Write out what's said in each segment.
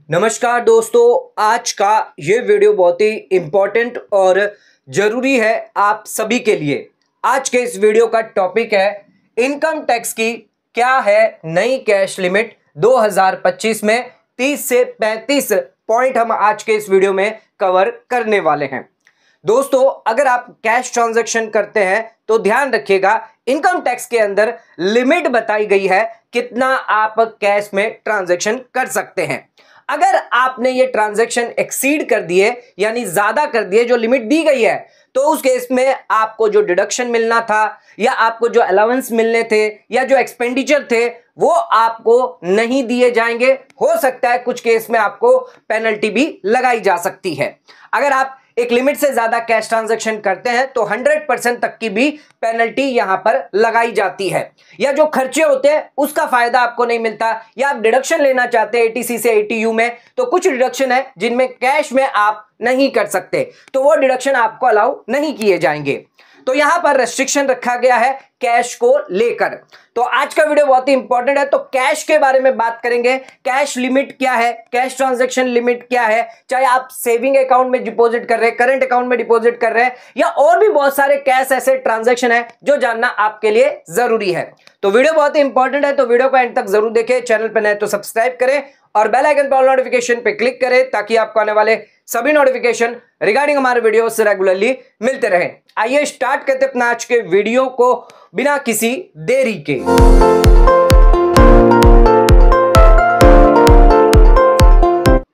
नमस्कार दोस्तों, आज का ये वीडियो बहुत ही इम्पोर्टेंट और ज़रूरी है आप सभी के लिए। आज के इस वीडियो का टॉपिक है इनकम टैक्स की क्या है नई कैश लिमिट 2025 में। 30 से 35 पॉइंट हम आज के इस वीडियो में कवर करने वाले हैं। दोस्तों, अगर आप कैश ट्रांजैक्शन करते हैं तो ध्यान रखिएगा, इनकम टैक्स के अंदर लिमिट बताई गई है कितना आप कैश में ट्रांजैक्शन कर सकते हैं। अगर आपने ये ट्रांजैक्शन एक्सीड कर दिए यानी ज्यादा कर दिए जो लिमिट दी गई है, तो उस केस में आपको जो डिडक्शन मिलना था या आपको जो अलाउंस मिलने थे या जो एक्सपेंडिचर थे वो आपको नहीं दिए जाएंगे। हो सकता है कुछ केस में आपको पेनल्टी भी लगाई जा सकती है। अगर आप एक लिमिट से ज्यादा कैश ट्रांजैक्शन करते हैं तो 100% तक की भी पेनल्टी यहां पर लगाई जाती है, या जो खर्चे होते हैं उसका फायदा आपको नहीं मिलता, या आप डिडक्शन लेना चाहते हैं एटीसी से एटीयू में, तो कुछ डिडक्शन है जिनमें कैश में आप नहीं कर सकते, तो वो डिडक्शन आपको अलाउ नहीं किए जाएंगे। तो यहां पर रेस्ट्रिक्शन रखा गया है कैश को लेकर। तो आज का वीडियो बहुत ही इंपॉर्टेंट है। तो कैश के बारे में बात करेंगे, कैश लिमिट क्या है, कैश ट्रांजैक्शन लिमिट क्या है, चाहे आप सेविंग अकाउंट में डिपॉजिट कर रहे हैं, करंट अकाउंट में डिपॉजिट कर रहे हैं, या और भी बहुत सारे कैश ऐसे ट्रांजैक्शन है जो जानना आपके लिए जरूरी है। तो वीडियो बहुत ही इंपॉर्टेंट है, तो वीडियो को एंड तक जरूर देखें। चैनल पर नए तो सब्सक्राइब करें और बेल आइकन पर ऑल नोटिफिकेशन पे क्लिक करें ताकि आपको आने वाले सभी नोटिफिकेशन रिगार्डिंग हमारे वीडियो से रेगुलरली मिलते रहें। आइए स्टार्ट करते अपना आज के वीडियो को बिना किसी देरी के।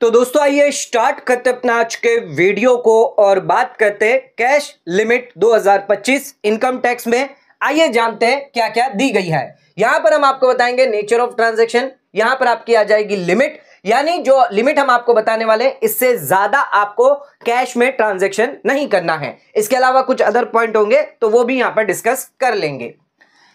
तो दोस्तों, आइए स्टार्ट करते अपना आज के वीडियो को और बात करते हैं कैश लिमिट 2025 इनकम टैक्स में। आइए जानते हैं क्या क्या दी गई है। यहां पर हम आपको बताएंगे नेचर ऑफ ट्रांजैक्शन, यहां पर आपकी आ जाएगी लिमिट, यानी जो लिमिट हम आपको बताने वाले इससे ज्यादा आपको कैश में ट्रांजैक्शन नहीं करना है। इसके अलावा कुछ अदर पॉइंट होंगे तो वो भी यहां पर डिस्कस कर लेंगे।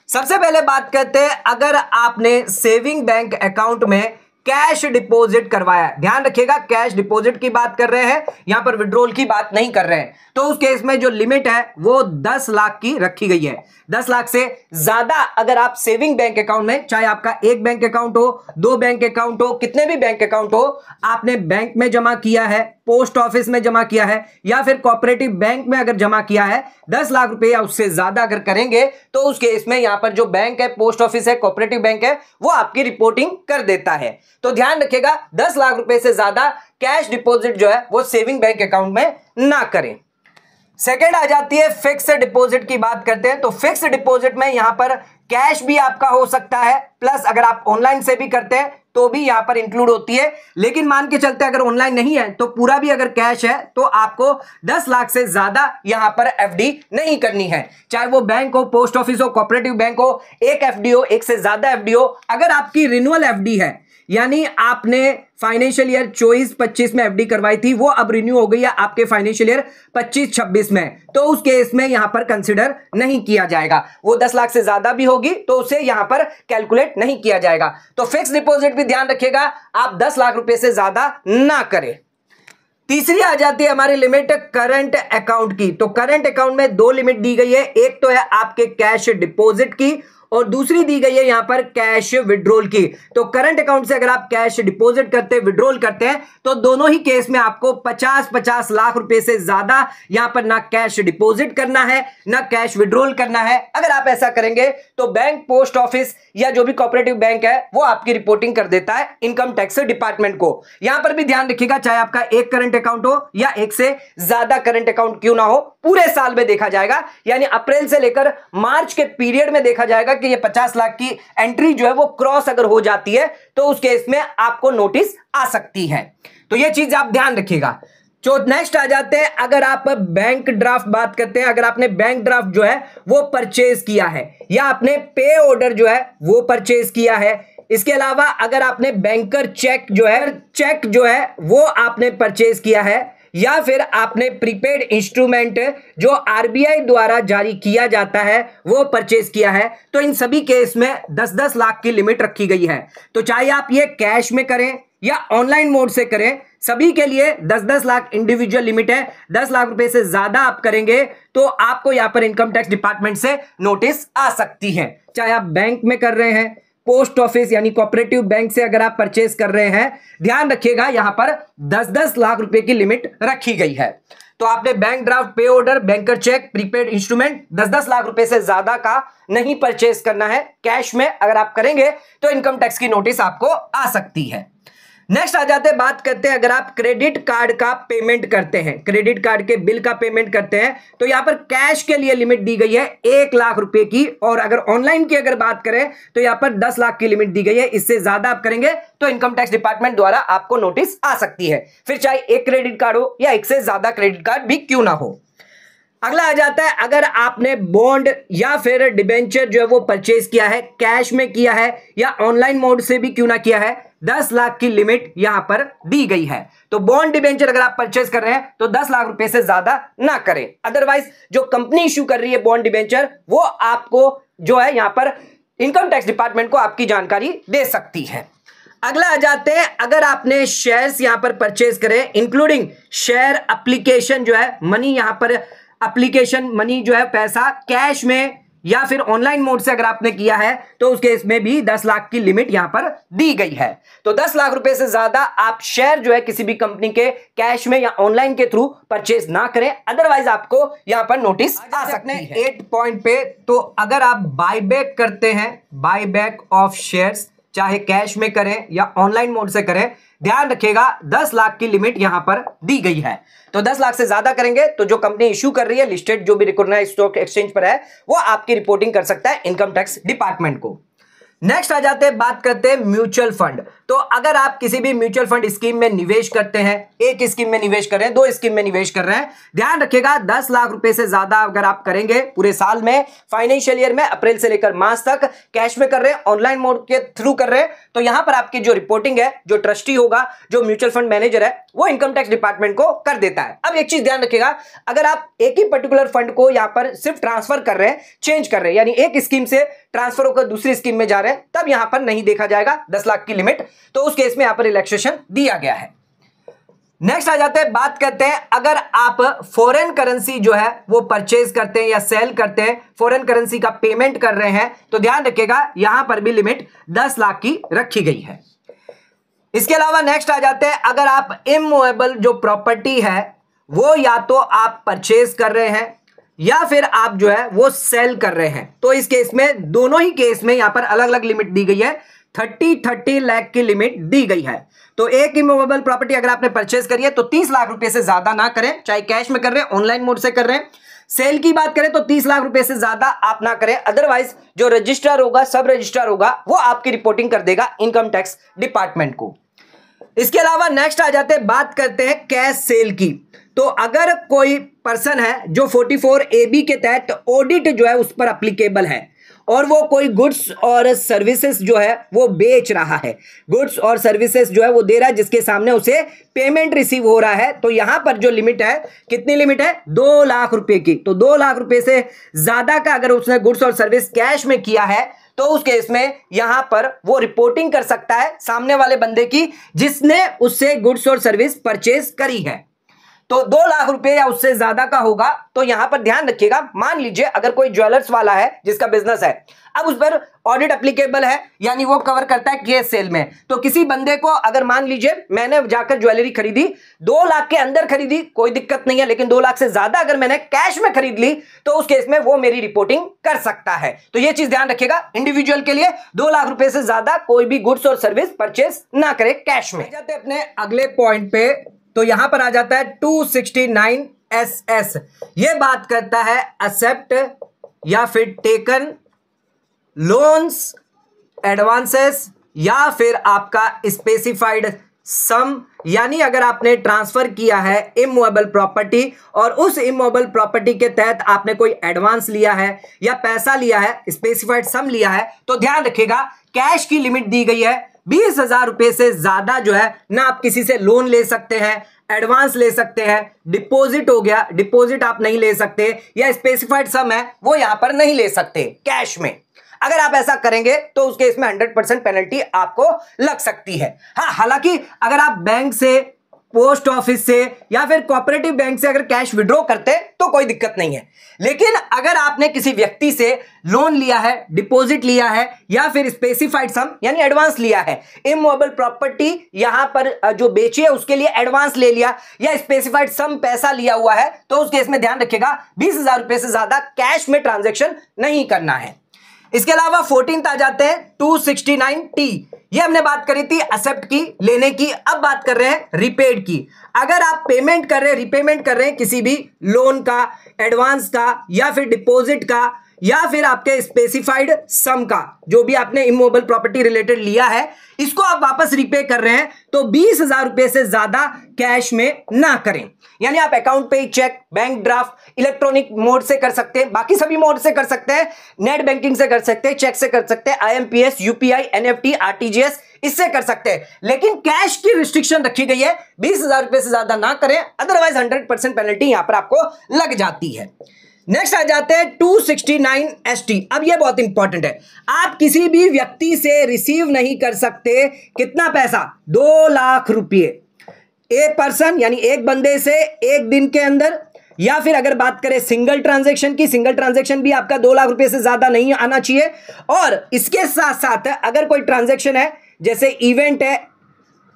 सबसे पहले बात करते हैं, अगर आपने सेविंग बैंक अकाउंट में कैश डिपॉजिट करवाया, ध्यान रखिएगा कैश डिपॉजिट की बात कर रहे हैं, यहां पर विड्रॉल की बात नहीं कर रहे हैं, तो उस केस में जो लिमिट है वो 10 लाख की रखी गई है। 10 लाख से ज्यादा अगर आप सेविंग बैंक अकाउंट में, चाहे आपका एक बैंक अकाउंट हो, दो बैंक अकाउंट हो, कितने भी बैंक अकाउंट हो, आपने बैंक में जमा किया है, पोस्ट ऑफिस में जमा किया है या फिर कोऑपरेटिव बैंक में अगर जमा किया है, 10 लाख रुपए या उससे ज्यादा अगर करेंगे तो उस केस में यहां पर जो बैंक है, पोस्ट ऑफिस है, कोऑपरेटिव बैंक है, वो आपकी रिपोर्टिंग कर देता है। तो ध्यान रखिएगा 10 लाख रुपए से ज्यादा कैश डिपॉजिट जो है वो सेविंग बैंक अकाउंट में ना करें। सेकेंड आ जाती है फिक्स डिपॉजिट की बात करते हैं। तो फिक्स डिपॉजिट में यहां पर कैश भी आपका हो सकता है, प्लस अगर आप ऑनलाइन से भी करते हैं तो भी यहां पर इंक्लूड होती है। लेकिन मान के चलते अगर ऑनलाइन नहीं है तो पूरा भी अगर कैश है तो आपको 10 लाख से ज्यादा यहां पर एफडी नहीं करनी है, चाहे वो बैंक हो, पोस्ट ऑफिस हो, कोऑपरेटिव बैंक हो, एक एफडी हो, एक से ज्यादा एफडी हो। अगर आपकी रिन्यूअल एफडी है, यानी आपने फाइनेंशियल ईयर 24-25 में एफडी करवाई थी, वो अब रिन्यू हो गई है आपके फाइनेंशियल ईयर 25-26 में, तो उस केस में यहां पर कंसीडर नहीं किया जाएगा। वो 10 लाख से ज्यादा भी होगी तो उसे यहां पर कैलकुलेट नहीं किया जाएगा। तो फिक्स डिपॉजिट भी ध्यान रखिएगा, आप 10 लाख रुपए से ज्यादा ना करें। तीसरी आ जाती है हमारी लिमिट करंट अकाउंट की। तो करंट अकाउंट में दो लिमिट दी गई है, एक तो है आपके कैश डिपॉजिट की और दूसरी दी गई है यहां पर कैश विड्रॉल की। तो करंट अकाउंट से अगर आप कैश डिपॉजिट करते हैं, विड्रॉल करते हैं, तो दोनों ही केस में आपको 50-50 लाख रुपए से ज्यादा यहां पर ना कैश डिपॉजिट करना है ना कैश विड्रॉल करना है। अगर आप ऐसा करेंगे तो बैंक, पोस्ट ऑफिस या जो भी कोऑपरेटिव बैंक है वो आपकी रिपोर्टिंग कर देता है इनकम टैक्स डिपार्टमेंट को। यहां पर भी ध्यान रखिएगा, चाहे आपका एक करंट अकाउंट हो या एक से ज्यादा करंट अकाउंट क्यों ना हो, पूरे साल में देखा जाएगा, यानी अप्रैल से लेकर मार्च के पीरियड में देखा जाएगा कि ये 50 लाख की एंट्री जो है वो क्रॉस अगर हो जाती है तो उस केस में आपको नोटिस आ सकती है। तो ये चीज आप ध्यान रखिएगा। जो नेक्स्ट आ जाते हैं, अगर आप बैंक ड्राफ्ट बात करते हैं, अगर आपने बैंक ड्राफ्ट जो है वो परचेज किया है या आपने पे ऑर्डर जो है वो परचेज किया है, इसके अलावा अगर आपने बैंकर चेक जो है वो आपने परचेज किया है, या फिर आपने प्रीपेड इंस्ट्रूमेंट जो आरबीआई द्वारा जारी किया जाता है वो परचेज किया है, तो इन सभी केस में 10-10 लाख की लिमिट रखी गई है। तो चाहे आप ये कैश में करें या ऑनलाइन मोड से करें, सभी के लिए 10-10 लाख इंडिविजुअल लिमिट है। 10 लाख रुपए से ज्यादा आप करेंगे तो आपको यहां पर इनकम टैक्स डिपार्टमेंट से नोटिस आ सकती है। चाहे आप बैंक में कर रहे हैं, पोस्ट ऑफिस यानी कोऑपरेटिव बैंक से अगर आप परचेस कर रहे हैं, ध्यान रखिएगा यहां पर 10-10 लाख रुपए की लिमिट रखी गई है। तो आपने bank draft, pay order, banker cheque, prepaid instrument 10-10 lakh रुपए से ज्यादा का नहीं परचेस करना है कैश में। अगर आप करेंगे तो इनकम टैक्स की नोटिस आपको आ सकती है। नेक्स्ट आ जाते हैं, बात करते हैं अगर आप क्रेडिट कार्ड का पेमेंट करते हैं, क्रेडिट कार्ड के बिल का पेमेंट करते हैं, तो यहां पर कैश के लिए लिमिट दी गई है 1 लाख रुपए की, और अगर ऑनलाइन की अगर बात करें तो यहां पर 10 लाख की लिमिट दी गई है। इससे ज्यादा आप करेंगे तो इनकम टैक्स डिपार्टमेंट द्वारा आपको नोटिस आ सकती है, फिर चाहे एक क्रेडिट कार्ड हो या एक से ज्यादा क्रेडिट कार्ड भी क्यों ना हो। अगला आ जाता है, अगर आपने बॉन्ड या फिर डिबेंचर जो है वो परचेज किया है, कैश में किया है या ऑनलाइन मोड से भी क्यों ना किया है, 10 लाख की लिमिट यहां पर दी गई है। तो बॉन्ड डिबेंचर अगर आप परचेज कर रहे हैं तो 10 लाख रुपए से ज्यादा ना करें, अदरवाइज जो कंपनी इश्यू कर रही है बॉन्ड डिबेंचर वो आपको जो है यहां पर इनकम टैक्स डिपार्टमेंट को आपकी जानकारी दे सकती है। अगला आ जाते हैं, अगर आपने शेयर्स यहां पर परचेज करें इंक्लूडिंग शेयर एप्लीकेशन जो है मनी, यहां पर एप्लीकेशन मनी जो है पैसा कैश में या फिर ऑनलाइन मोड से अगर आपने किया है तो उस केस में भी 10 लाख की लिमिट यहां पर दी गई है। तो 10 लाख रुपए से ज्यादा आप शेयर जो है किसी भी कंपनी के कैश में या ऑनलाइन के थ्रू परचेज ना करें, अदरवाइज आपको यहां पर नोटिस आ सकते हैं। 8 पॉइंट पे, तो अगर आप बायबैक करते हैं, बायबैक ऑफ शेयर्स चाहे कैश में करें या ऑनलाइन मोड से करें, ध्यान रखिएगा 10 लाख की लिमिट यहां पर दी गई है। तो 10 लाख से ज्यादा करेंगे तो जो कंपनी इश्यू कर रही है लिस्टेड जो भी रिकॉग्नाइज्ड स्टॉक एक्सचेंज पर है वो आपकी रिपोर्टिंग कर सकता है इनकम टैक्स डिपार्टमेंट को। नेक्स्ट आ जाते हैं, बात करते हैं म्यूचुअल फंड। तो अगर आप किसी भी म्यूचुअल फंड स्कीम में निवेश करते हैं, एक स्कीम में निवेश कर रहे हैं, 2 स्कीम में निवेश कर रहे हैं, ध्यान रखिएगा 10 लाख रुपए से ज्यादा अगर आप करेंगे पूरे साल में, फाइनेंशियल ईयर में अप्रैल से लेकर मार्च तक, कैश में कर रहे हैं, ऑनलाइन मोड के थ्रू कर रहे हैं, तो यहां पर आपकी जो रिपोर्टिंग है, जो ट्रस्टी होगा, जो म्यूचुअल फंड मैनेजर है, वो इनकम टैक्स डिपार्टमेंट को कर देता है। अब एक चीज ध्यान रखिएगा, अगर आप एक ही पर्टिकुलर फंड को यहां पर सिर्फ ट्रांसफर कर रहे हैं, चेंज कर रहे हैं, यानी एक स्कीम से ट्रांसफर होकर दूसरी स्कीम में जा रहे हैं, तब यहां पर नहीं देखा जाएगा 10 लाख की लिमिट, तो उस केस में यहां पर रिलैक्सेशन दिया गया है। नेक्स्ट आ जाते हैं, बात करते हैं अगर आप फॉरेन करेंसी जो है वो परचेज करते हैं या सेल करते हैं, फॉरेन करेंसी का पेमेंट कर रहे हैं, तो ध्यान रखिएगा यहां पर भी लिमिट 10 लाख की रखी गई है। इसके अलावा नेक्स्ट आ जाते हैं, अगर आप इमूवेबल जो प्रॉपर्टी है वो या तो आप परचेज कर रहे हैं या फिर आप जो है वो सेल कर रहे हैं, तो इस केस में, दोनों ही केस में यहां पर अलग अलग लिमिट दी गई है, 30 लाख की लिमिट दी गई है। तो एक इमूवेबल प्रॉपर्टी अगर आपने परचेज करी है तो 30 लाख रुपए से ज्यादा ना करें, चाहे कैश में कर रहे हैं, ऑनलाइन मोड से कर रहे हैं। सेल की बात करें तो 30 लाख रुपए से ज्यादा आप ना करें, अदरवाइज जो रजिस्ट्रार होगा, सब रजिस्ट्रार होगा, वो आपकी रिपोर्टिंग कर देगा इनकम टैक्स डिपार्टमेंट को। इसके अलावा नेक्स्ट आ जाते हैं, बात करते हैं कैश सेल की। तो अगर कोई पर्सन है जो 44AB के तहत ऑडिट जो है उस पर एप्लीकेबल है और वो कोई गुड्स और सर्विसेज जो है वो बेच रहा है, गुड्स और सर्विसेज जो है वो दे रहा है, जिसके सामने उसे पेमेंट रिसीव हो रहा है, तो यहां पर जो लिमिट है, कितनी लिमिट है, 2 लाख रुपए की। तो 2 लाख रुपए से ज्यादा का अगर उसने गुड्स और सर्विस कैश में किया है तो उस केस में यहां पर वो रिपोर्टिंग कर सकता है सामने वाले बंदे की जिसने उससे गुड्स और सर्विस परचेज करी है। तो 2 लाख रुपए या उससे ज्यादा का होगा, तो यहां पर ध्यान रखिएगा, मान लीजिए अगर कोई ज्वेलर्स वाला है जिसका बिजनेस है, अब उस पर ऑडिट एप्लीकेबल है, यानी वो कवर करता है कैश सेल में। तो किसी बंदे को अगर मान लीजिए मैंने जाकर ज्वेलरी खरीदी, 2 लाख के अंदर खरीदी, कोई दिक्कत नहीं है, लेकिन 2 लाख से ज्यादा अगर मैंने कैश में खरीद ली तो उस केस में वो मेरी रिपोर्टिंग कर सकता है। तो ये चीज ध्यान रखिएगा, इंडिविजुअल के लिए 2 लाख रुपए से ज्यादा कोई भी गुड्स और सर्विस परचेज ना करे कैश में। जाते हैं अपने अगले पॉइंट पे, तो यहां पर आ जाता है 269SS। ये बात करता है एक्सेप्ट या फिर टेकन लोन्स, एडवांसेस या फिर आपका स्पेसिफाइड सम, यानी अगर आपने ट्रांसफर किया है इमूवेबल प्रॉपर्टी और उस इमूवेबल प्रॉपर्टी के तहत आपने कोई एडवांस लिया है या पैसा लिया है, स्पेसिफाइड सम लिया है, तो ध्यान रखिएगा कैश की लिमिट दी गई है 20,000 रुपए से ज्यादा जो है ना आप किसी से लोन ले सकते हैं, एडवांस ले सकते हैं, डिपॉजिट हो गया, डिपॉजिट आप नहीं ले सकते, या स्पेसिफाइड सम है वो यहां पर नहीं ले सकते कैश में। अगर आप ऐसा करेंगे तो उसके इसमें 100% पेनल्टी आपको लग सकती है। हाँ, हालांकि अगर आप बैंक से पोस्ट ऑफिस से या फिर कोऑपरेटिव बैंक से अगर कैश विड्रॉ करते तो कोई दिक्कत नहीं है। लेकिन अगर आपने किसी व्यक्ति से लोन लिया है, डिपॉजिट लिया है या फिर स्पेसिफाइड सम यानी एडवांस लिया है, इमूवेबल प्रॉपर्टी यहां पर जो बेची है उसके लिए एडवांस ले लिया या स्पेसिफाइड सम पैसा लिया हुआ है, तो उस केस में ध्यान रखिएगा 20,000 रुपए से ज्यादा कैश में ट्रांजैक्शन नहीं करना है। इसके अलावा 14th आ जाते हैं 269T। ये हमने बात करी थी एक्सेप्ट की, लेने की। अब बात कर रहे हैं रिपेड की। अगर आप पेमेंट कर रहे हैं, रिपेमेंट कर रहे हैं किसी भी लोन का, एडवांस का या फिर डिपॉजिट का या फिर आपके स्पेसिफाइड सम का, जो भी आपने इमूवेबल प्रॉपर्टी रिलेटेड लिया है, इसको आप वापस रिपे कर रहे हैं तो 20,000 रुपए से ज्यादा कैश में ना करें। यानी आप अकाउंट पे cheque, bank draft, electronic mode से कर सकते हैं, बाकी सभी मोड से कर सकते हैं, नेट बैंकिंग से कर सकते हैं, चेक से कर सकते हैं, IMPS, UPI, NFT, RTGS इससे कर सकते हैं। लेकिन कैश की रिस्ट्रिक्शन रखी गई है, 20,000 रुपए से ज्यादा ना करें, अदरवाइज 100% पेनल्टी यहां पर आपको लग जाती है। नेक्स्ट आ जाते हैं 269ST। अब यह बहुत इंपॉर्टेंट है। आप किसी भी व्यक्ति से रिसीव नहीं कर सकते कितना पैसा, 2 लाख रुपए एक पर्सन यानी एक बंदे से एक दिन के अंदर, या फिर अगर बात करें सिंगल ट्रांजैक्शन की, सिंगल ट्रांजैक्शन भी आपका 2 लाख रुपए से ज्यादा नहीं आना चाहिए। और इसके साथ साथ अगर कोई ट्रांजैक्शन है जैसे इवेंट है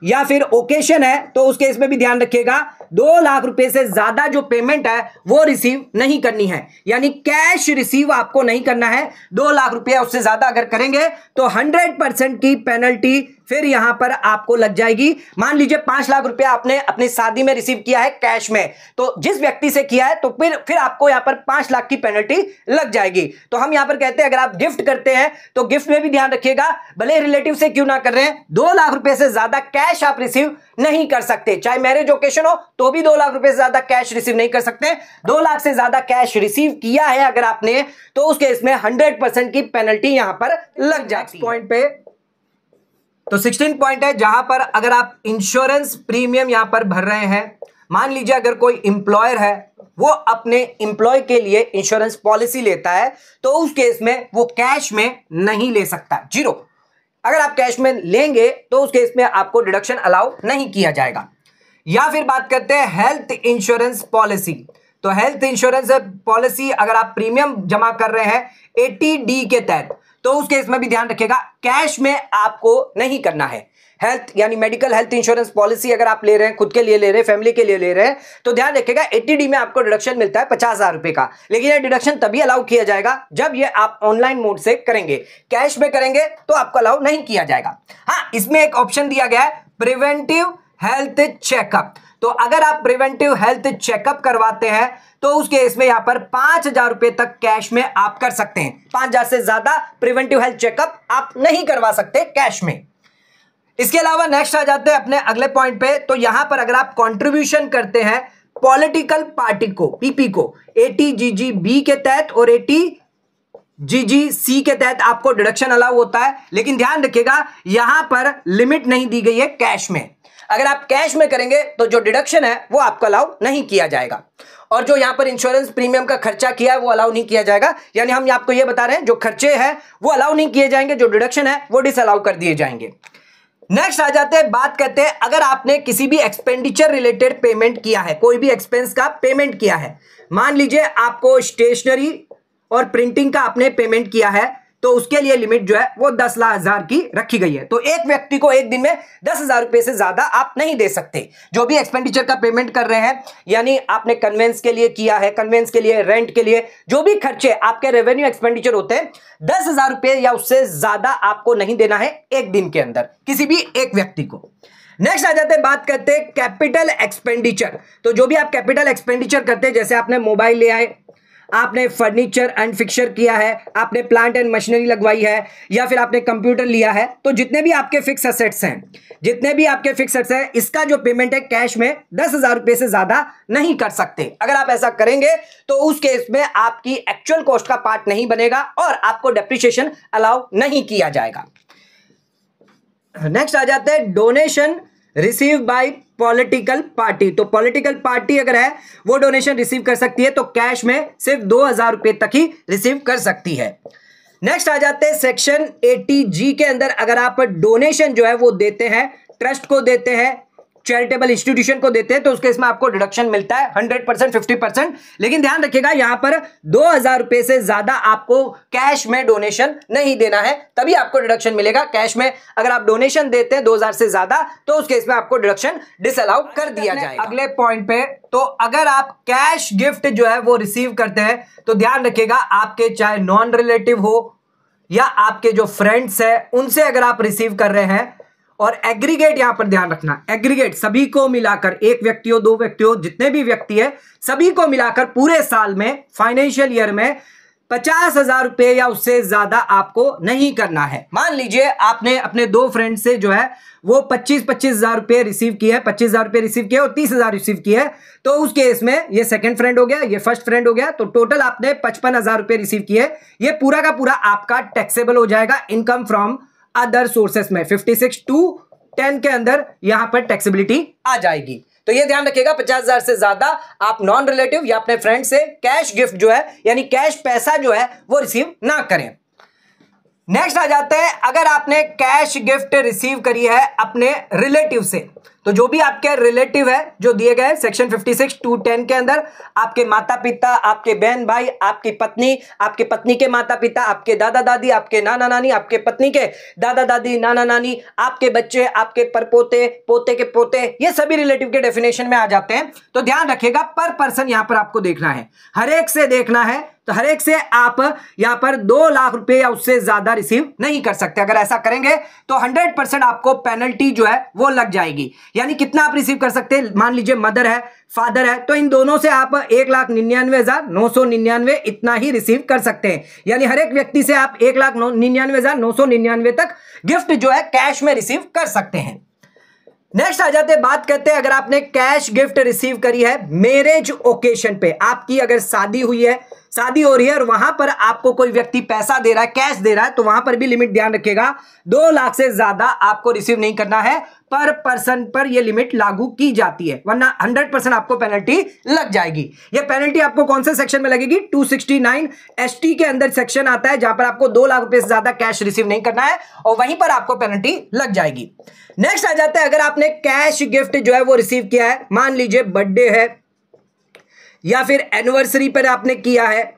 या फिर ओकेशन है, तो उस केस में भी ध्यान रखिएगा 2 लाख रुपए से ज्यादा जो पेमेंट है वो रिसीव नहीं करनी है, यानी कैश रिसीव आपको नहीं करना है। 2 लाख रुपए उससे ज्यादा अगर करेंगे तो 100% की पेनल्टी फिर यहां पर आपको लग जाएगी। मान लीजिए 5 लाख रुपया आपने अपनी शादी में रिसीव किया है कैश में, तो जिस व्यक्ति से किया है तो फिर आपको यहां पर 5 लाख की पेनल्टी लग जाएगी। तो हम यहां पर कहते हैं अगर आप गिफ्ट करते हैं तो गिफ्ट में भी ध्यान रखिएगा, भले रिलेटिव से क्यों ना कर रहे हैं, 2 लाख रुपए से ज्यादा कैश आप रिसीव नहीं कर सकते। चाहे मैरिज ओकेशन हो तो भी 2 लाख रुपए से ज्यादा कैश रिसीव नहीं कर सकते। 2 लाख से ज्यादा कैश रिसीव किया है अगर आपने, तो उस केस में 100% की पेनल्टी यहां पर लग जाती है। पॉइंट पे तो 16 पॉइंट है जहां पर अगर आप इंश्योरेंस प्रीमियम यहां पर भर रहे हैं, मान लीजिए अगर कोई इंप्लॉयर है वो अपने इंप्लॉय के लिए इंश्योरेंस पॉलिसी लेता है, तो उस केस में वो कैश में नहीं ले सकता, जीरो। अगर आप कैश में लेंगे तो उस केस में आपको डिडक्शन अलाउ नहीं किया जाएगा। या फिर बात करते हैं हेल्थ इंश्योरेंस पॉलिसी। तो हेल्थ इंश्योरेंस पॉलिसी अगर आप प्रीमियम जमा कर रहे हैं 80D के तहत, तो उस केस में भी ध्यान रखिएगा कैश में आपको नहीं करना है। हेल्थ यानी मेडिकल हेल्थ इंश्योरेंस पॉलिसी अगर आप ले रहे हैं, खुद के लिए ले रहे हैं, फैमिली के लिए ले रहे हैं, तो ध्यान रखिएगा 80D में आपको डिडक्शन मिलता है 50,000 रुपए का। लेकिन ये डिडक्शन तभी अलाउ किया जाएगा जब ये आप ऑनलाइन मोड से करेंगे, कैश में करेंगे तो आपको अलाउ नहीं किया जाएगा। हाँ, इसमें एक ऑप्शन दिया गया है प्रिवेंटिव हेल्थ चेकअप। तो अगर आप प्रिवेंटिव हेल्थ चेकअप करवाते हैं तो उस केस में यहां पर 5,000 रुपए तक कैश में आप कर सकते हैं। 5,000 से ज्यादा प्रिवेंटिव हेल्थ चेकअप आप नहीं करवा सकते कैश में। इसके अलावा नेक्स्ट आ जाते हैं अपने अगले पॉइंट पे। तो यहां पर अगर आप कंट्रीब्यूशन करते हैं पॉलिटिकल पार्टी को, पीपी को, 80GGB के तहत और 80GGC के तहत आपको डिडक्शन अलाउ होता है। लेकिन ध्यान रखिएगा यहां पर लिमिट नहीं दी गई है कैश में। अगर आप कैश में करेंगे तो जो डिडक्शन है वो आपको अलाउ नहीं किया जाएगा, और जो यहां पर इंश्योरेंस प्रीमियम का खर्चा किया है वो अलाउ नहीं किया जाएगा। यानी हम आपको ये बता रहे हैं जो खर्चे हैं वो अलाउ नहीं किए जाएंगे, जो डिडक्शन है वो डिसअलाउ कर दिए जाएंगे। नेक्स्ट आ जाते हैं, बात करते हैं अगर आपने किसी भी एक्सपेंडिचर रिलेटेड पेमेंट किया है, कोई भी एक्सपेंस का पेमेंट किया है, मान लीजिए आपको स्टेशनरी और प्रिंटिंग का आपने पेमेंट किया है, तो उसके लिए लिमिट जो है वो 10,000 की रखी गई है। तो एक व्यक्ति को एक दिन में 10,000 रुपए से ज्यादा आप नहीं दे सकते। जो भी एक्सपेंडिचर का पेमेंट कर रहे हैं, यानी आपने कन्वेंस के लिए किया है, कन्वेंस के लिए, रेंट के लिए, जो भी खर्चे आपके रेवेन्यू एक्सपेंडिचर होते हैं, 10,000 रुपए या उससे ज्यादा आपको नहीं देना है एक दिन के अंदर किसी भी एक व्यक्ति को। नेक्स्ट आ जाते हैं, बात करते हैं कैपिटल एक्सपेंडिचर। तो जो भी आप कैपिटल एक्सपेंडिचर करते हैं, जैसे आपने मोबाइल ले आए, आपने फर्नीचर एंड फिक्सचर किया है, आपने प्लांट एंड मशीनरी लगवाई है, या फिर आपने कंप्यूटर लिया है, तो जितने भी आपके फिक्स एसेट्स हैं, इसका जो पेमेंट है कैश में 10,000 रुपए से ज्यादा नहीं कर सकते। अगर आप ऐसा करेंगे तो उस केस में आपकी एक्चुअल कॉस्ट का पार्ट नहीं बनेगा और आपको डेप्रिसिएशन अलाउ नहीं किया जाएगा। नेक्स्ट आ जाते हैं donation receive by political party. तो पॉलिटिकल पार्टी अगर है वो डोनेशन रिसीव कर सकती है, तो कैश में सिर्फ 2,000 रुपए तक ही रिसीव कर सकती है। नेक्स्ट आ जाते हैं सेक्शन 80G के अंदर, अगर आप डोनेशन जो है वो देते हैं, ट्रस्ट को देते हैं, चैरिटेबल इंस्टीट्यूशन को देते हैं तो उसके इसमें आपको डिडक्शन मिलता है 100%, 50%। लेकिन ध्यान रखिएगा यहां पर 2000 रुपए से ज्यादा आपको कैश में डोनेशन नहीं देना है, तभी आपको डिडक्शन मिलेगा। कैश में अगर आप डोनेशन देते हैं 2000 से ज्यादा तो उस केस में आपको डिडक्शन डिसअलाउ कर दिया जाएगा। अगले पॉइंट पे, तो अगर आप कैश गिफ्ट जो है वो रिसीव करते हैं तो ध्यान रखिएगा आपके चाहे नॉन रिलेटिव हो या आपके जो फ्रेंड्स हैं उनसे अगर आप रिसीव कर रहे हैं, और एग्रीगेट यहां पर ध्यान रखना, एग्रीगेट सभी को मिलाकर, एक व्यक्ति हो, दो व्यक्ति हो, जितने भी व्यक्ति है सभी को मिलाकर पूरे साल में, फाइनेंशियल ईयर में 50,000 रुपए या उससे ज्यादा आपको नहीं करना है। मान लीजिए आपने अपने दो फ्रेंड से जो है वो 25,000 रुपए रिसीव किए हैं, 25,000 रुपए रिसीव किए और 30,000 रिसीव किए हैं, तो उस केस में ये सेकंड फ्रेंड हो गया, ये फर्स्ट फ्रेंड हो गया, तो टोटल आपने 55,000 रुपए रिसीव किए। ये पूरा का पूरा आपका टैक्सेबल हो जाएगा इनकम फ्रॉम अदर सोर्सेस में। 56(2)(10) के अंदर यहां पर टैक्सेबिलिटी आ जाएगी। तो ये ध्यान रखिएगा 50,000 से ज्यादा आप नॉन रिलेटिव या अपने फ्रेंड से कैश गिफ्ट जो है यानी कैश पैसा जो है वो रिसीव ना करें। नेक्स्ट आ जाते हैं, अगर आपने कैश गिफ्ट रिसीव करी है अपने रिलेटिव से, तो जो भी आपके रिलेटिव है जो दिए गए सेक्शन 56(2)(10) के अंदर, आपके माता पिता, आपके बहन भाई, आपकी पत्नी, आपके पत्नी के माता पिता, आपके दादा दादी, आपके नाना नानी, आपके पत्नी के दादा दादी, नाना नानी, आपके बच्चे, आपके परपोते, पोते के पोते, ये सभी रिलेटिव के डेफिनेशन में आ जाते हैं। तो ध्यान रखिएगा पर पर्सन यहां पर आपको देखना है, हर एक से देखना है, तो हर एक से आप यहां पर 2 लाख रुपए या उससे ज्यादा रिसीव नहीं कर सकते। अगर ऐसा करेंगे तो 100% आपको पेनल्टी जो है वो लग जाएगी। यानी कितना आप रिसीव कर सकते हैं, मान लीजिए मदर है, फादर है, तो इन दोनों से आप 1,99,999 इतना ही रिसीव कर सकते हैं। यानी हर एक व्यक्ति से आप 1,99,999 तक गिफ्ट जो है कैश में रिसीव कर सकते हैं। नेक्स्ट आ जाते हैं, बात करते हैं, अगर आपने कैश गिफ्ट रिसीव करी है मैरिज ओकेशन पे, आपकी अगर शादी हुई है, शादी हो रही है और वहां पर आपको कोई व्यक्ति पैसा दे रहा है, कैश दे रहा है, तो वहां पर भी लिमिट ध्यान रखिएगा 2 लाख से ज्यादा आपको रिसीव नहीं करना है। पर पर्सन पर यह लिमिट लागू की जाती है, वरना 100% आपको पेनल्टी लग जाएगी। यह पेनल्टी आपको कौन से सेक्शन में लगेगी, 269 ST के अंदर सेक्शन आता है जहां पर आपको 2 लाख रुपए से ज्यादा कैश रिसीव नहीं करना है और वहीं पर आपको पेनल्टी लग जाएगी। नेक्स्ट आ जाता है, अगर आपने कैश गिफ्ट जो है वो रिसीव किया है, मान लीजिए बर्थडे है या फिर एनिवर्सरी पर आपने किया है,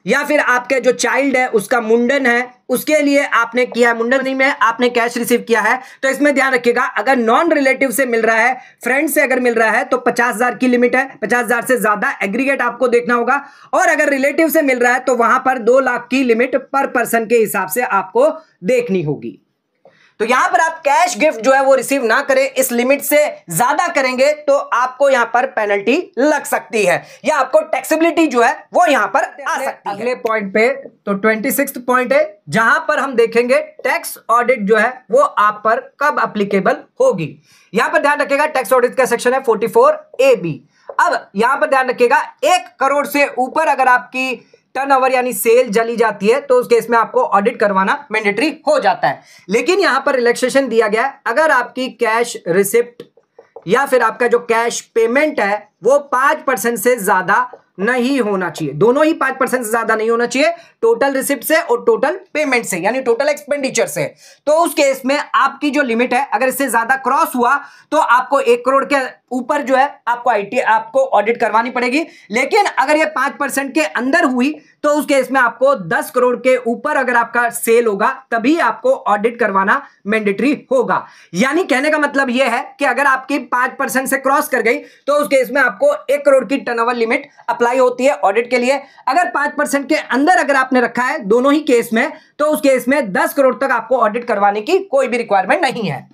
या फिर आपके जो चाइल्ड है उसका मुंडन है, उसके लिए आपने किया है, मुंडन में आपने कैश रिसीव किया है, तो इसमें ध्यान रखिएगा अगर नॉन रिलेटिव से मिल रहा है, फ्रेंड से अगर मिल रहा है तो 50,000 की लिमिट है, 50,000 से ज्यादा एग्रीगेट आपको देखना होगा, और अगर रिलेटिव से मिल रहा है तो वहां पर 2 लाख की लिमिट पर पर्सन के हिसाब से आपको देखनी होगी। तो यहां पर आप कैश गिफ्ट जो है वो रिसीव ना करें, इस लिमिट से ज्यादा करेंगे तो आपको यहां पर पेनल्टी लग सकती है या आपको टैक्सेबिलिटी जो है वो यहां पर आ सकती है। अगले पॉइंट पे, तो 26वां पॉइंट है जहां पर हम देखेंगे टैक्स ऑडिट जो है वो आप पर कब एप्लीकेबल होगी। यहां पर ध्यान रखिएगा टैक्स ऑडिट का सेक्शन है 44AB। अब यहां पर ध्यान रखिएगा 1 करोड़ से ऊपर अगर आपकी टर्नओवर यानी सेल चली जाती है तो उस केस में आपको ऑडिट करवाना मैंडेटरी हो जाता है। लेकिन यहां पर रिलैक्सेशन दिया गया है, अगर आपकी कैश रिसिप्ट या फिर आपका जो कैश पेमेंट है वो 5% से ज्यादा नहीं होना चाहिए, दोनों ही 5% से ज्यादा नहीं होना चाहिए, टोटल रिसिप्ट से और टोटल पेमेंट से यानी टोटल एक्सपेंडिचर से। तो उस केस में आपकी जो लिमिट है अगर इससे ज्यादा क्रॉस हुआ तो आपको 1 करोड़ के ऊपर जो है आपको ऑडिट करवानी पड़ेगी। लेकिन अगर ये 5% के अंदर हुई तो उस केस में आपको 10 करोड़ के ऊपर अगर आपका सेल होगा तभी आपको ऑडिट करवाना मैंडेटरी होगा। यानी कहने का मतलब यह है कि अगर आपकी 5% से क्रॉस कर गई तो उस केस में आपको 1 करोड़ की टर्नओवर लिमिट अप्लाई होती है ऑडिट के लिए। अगर 5% के अंदर अगर आपने रखा है दोनों ही केस में तो उस केस में 10 करोड़ तक आपको ऑडिट करवाने की कोई भी रिक्वायरमेंट नहीं है।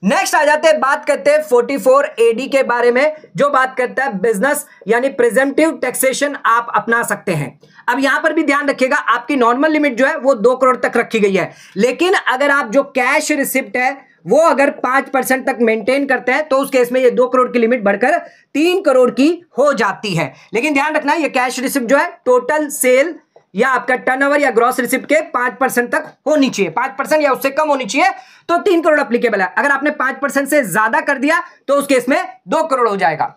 नेक्स्ट आ जाते हैं, बात करते हैं 44AD के बारे में, जो बात करता है बिजनेस यानी प्रिजेंटिव टैक्सेशन आप अपना सकते हैं। अब यहां पर भी ध्यान रखिएगा आपकी नॉर्मल लिमिट जो है वो 2 करोड़ तक रखी गई है, लेकिन अगर आप जो कैश रिसिप्ट है वो अगर 5% तक मेंटेन करते हैं तो उस केस में ये 2 करोड़ की लिमिट बढ़कर 3 करोड़ की हो जाती है। लेकिन ध्यान रखना ये कैश रिसिप्ट जो है टोटल सेल या आपका टर्नओवर या ग्रॉस रिसिप्ट के 5% तक होनी चाहिए, 5% या उससे कम होनी चाहिए तो 3 करोड़ एप्लीकेबल है। अगर आपने 5% से ज्यादा कर दिया तो उस केस में 2 करोड़ हो जाएगा।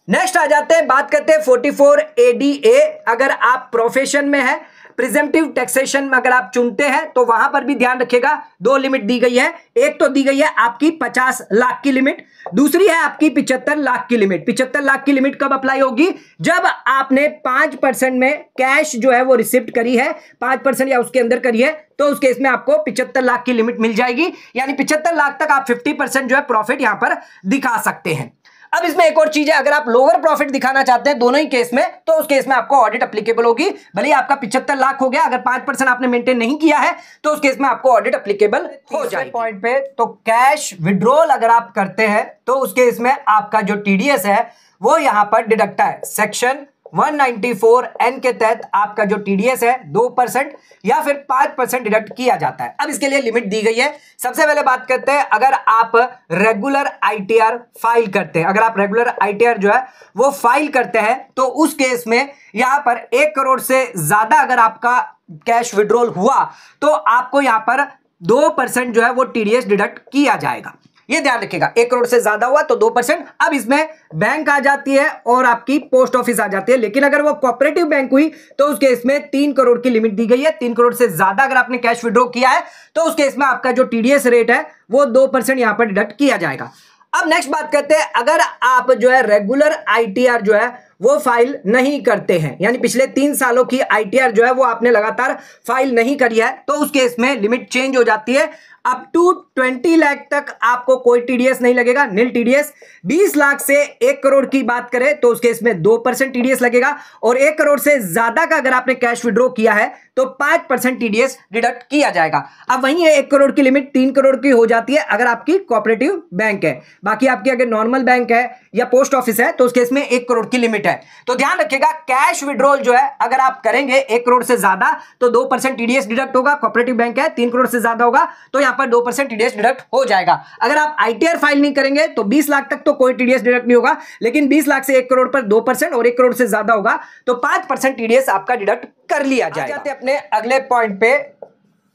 नेक्स्ट आ जाते हैं, बात करते हैं 44ADA। अगर आप प्रोफेशन में है, प्रिजेम्पटिव टैक्सेशन में अगर आप चुनते हैं तो वहां पर भी ध्यान रखिएगा, दो लिमिट दी गई है। एक तो दी गई है आपकी 50 लाख की लिमिट, दूसरी है आपकी 75 लाख की लिमिट। 75 लाख की लिमिट कब अप्लाई होगी? जब आपने 5% में कैश जो है वो रिसिप्ट करी है, 5% या उसके अंदर करी है, तो उस केस में आपको 75 लाख की लिमिट मिल जाएगी। यानी 75 लाख तक आप 50% जो है प्रॉफिट यहां पर दिखा सकते हैं। अब इसमें एक और चीज है, अगर आप लोअर प्रॉफिट दिखाना चाहते हैं दोनों ही केस में, तो उस केस में आपको ऑडिट एप्लीकेबल होगी। भले ही आपका 75 लाख हो गया, अगर 5% आपने मेंटेन नहीं किया है तो उस केस में आपको ऑडिट एप्लीकेबल हो जाएगी। पॉइंट पे तो कैश विड्रॉल अगर आप करते हैं तो उस केस में आपका जो टीडीएस है वो यहां पर डिडक्ट है। सेक्शन 194N के तहत आपका जो टीडीएस है 2% या फिर 5% डिडक्ट किया जाता है। अब इसके लिए लिमिट दी गई है। सबसे पहले बात करते हैं, अगर आप रेगुलर आईटीआर फाइल करते हैं, अगर आप रेगुलर आईटीआर जो है वो फाइल करते हैं तो उस केस में यहां पर 1 करोड़ से ज्यादा अगर आपका कैश विड्रॉल हुआ तो आपको यहां पर 2% जो है वो टीडीएस डिडक्ट किया जाएगा। ये ध्यान रखिएगा, 1 करोड़ से ज्यादा हुआ तो 2%। अब इसमें बैंक आ जाती है और आपकी पोस्ट ऑफिस आ जाती है, लेकिन अगर वो कोऑपरेटिव बैंक हुई तो उस केस में 3 करोड़ की लिमिट दी गई है। 3 करोड़ से ज्यादा अगर आपने कैश विड्रॉ किया है तो उस केस में आपका जो टीडीएस रेट है वो 2% यहां पर डिडक्ट किया जाएगा। अब नेक्स्ट बात करते हैं, अगर आप जो है रेगुलर आईटीआर जो है वो फाइल नहीं करते हैं, यानी पिछले 3 सालों की आईटीआर जो है वो आपने लगातार फाइल नहीं करी है, तो उस केस में लिमिट चेंज हो जाती है। अप टू 20 लाख तक आपको कोई टीडीएस नहीं लगेगा, नील टीडीएस। 20 लाख से 1 करोड़ की बात करें तो उस केस में 2% टीडीएस लगेगा, और 1 करोड़ से ज्यादा का अगर आपने कैश विड्रॉ किया है तो 5% टीडीएस डिडक्ट किया जाएगा। अब वहीं 1 करोड़ की लिमिट 3 करोड़ की हो जाती है अगर आपकी कोऑपरेटिव बैंक है। बाकी आपकी अगर नॉर्मल बैंक है या पोस्ट ऑफिस है तो उस केस में 1 करोड़ की लिमिट है। तो ध्यान रखिएगा, कैश विड्रॉल जो है अगर आप करेंगे 1 करोड़ से ज्यादा तो 2% टीडीएस डिडक्ट होगा। कोऑपरेटिव बैंक है 3 करोड़ से ज्यादा होगा तो यहां पर 2% टीडीएस डिडक्ट हो जाएगा। अगर आप आईटीआर फाइल नहीं करेंगे तो 20 लाख तक तो कोई टीडीएस डिडक्ट नहीं होगा, लेकिन 20 लाख से 1 करोड़ पर 2% और 1 करोड़ से ज्यादा होगा तो 5% टीडीएस आपका डिडक्ट कर लिया जाएगा। जाते अपने अगले पॉइंट पे,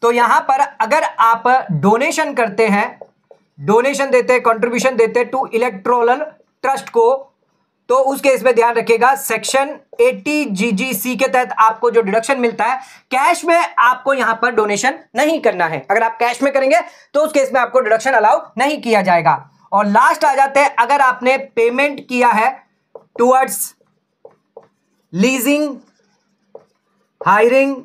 तो यहां पर अगर आप डोनेशन करते हैं, डोनेशन देते हैं, कंट्रीब्यूशन देते हैं टू इलेक्टोरल ट्रस्ट को, तो उस केस में ध्यान रखिएगा सेक्शन 80 GGC के तहत आपको जो डिडक्शन मिलता है, कैश में आपको यहां पर डोनेशन नहीं करना है। अगर आप कैश में करेंगे तो उस केस में आपको डिडक्शन अलाउ नहीं किया जाएगा। और लास्ट आ जाते हैं, अगर आपने पेमेंट किया है टुवर्ड्स लीजिंग, हायरिंग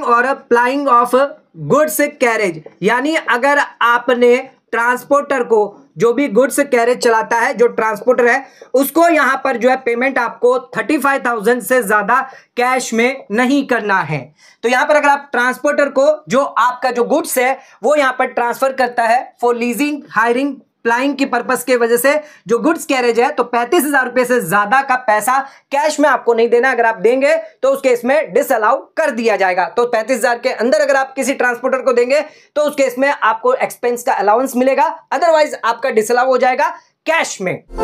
और अप्लाइंग ऑफ गुड्स कैरेज, यानी अगर आपने ट्रांसपोर्टर को, जो भी गुड्स कैरेज चलाता है, जो ट्रांसपोर्टर है, उसको यहां पर जो है पेमेंट आपको 35,000 से ज्यादा कैश में नहीं करना है। तो यहां पर अगर आप ट्रांसपोर्टर को, जो आपका जो गुड्स है वो यहां पर ट्रांसफर करता है फॉर लीजिंग, हायरिंग, अप्लाइंग की पर्पस के वजह से जो गुड्स कैरेज है, तो 35,000 रुपए से ज्यादा का पैसा कैश में आपको नहीं देना। अगर आप देंगे तो उस केस में डिसअलाउ कर दिया जाएगा। तो 35,000 के अंदर अगर आप किसी ट्रांसपोर्टर को देंगे तो उस केस में आपको एक्सपेंस का अलाउंस मिलेगा, अदरवाइज आपका डिसअलाउ हो जाएगा कैश में।